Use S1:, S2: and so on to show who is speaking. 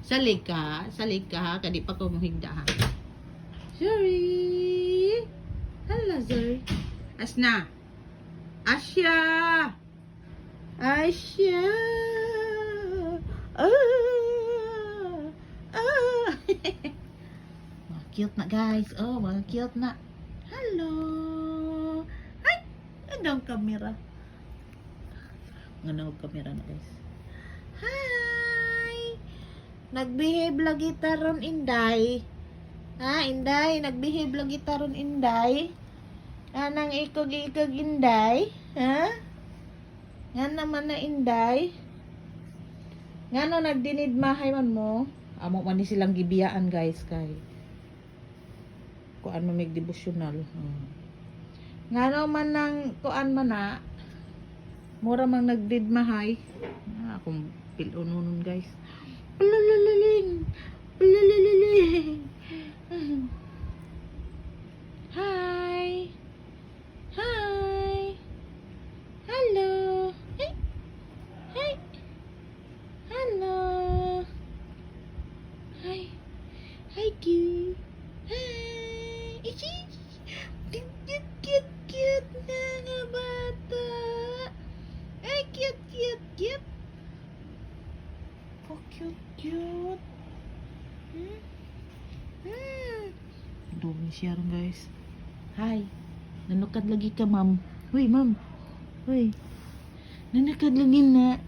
S1: Salig ka, kadi pa ko mohigda ha. Zuri! Hala, Zuri. Asna! Asya! Asya! Mga cute na guys. Oh, mga cute na. Hello! Ay! Anong kamera? Anong kamera na guys? Hi! Nagbehave lagi taron Inday. Ha, Inday? Nagbehave lagi taron Inday? Anang ikog-ikog Inday? Ha? Nga naman na Inday? Nga no nagdinid mahay man mo? Amo man ni silang gibiyaan guys kay kuan mo mig devotional. Nga no man nang kuan man na mura mang nagdid mahay. Akong pilunon guys. Ululululing. Ululululing. Hi. Hi. Hello. Hey. Hey. Hello. Hi. Hi, cute. Hi. Ichi. Cute na nga bata. Ay, cute. Oh, cute. Dumi siya rin guys. Hi. Nanukad lagi ka, ma'am. Huy, ma'am. Huy. Nanukad lagi na.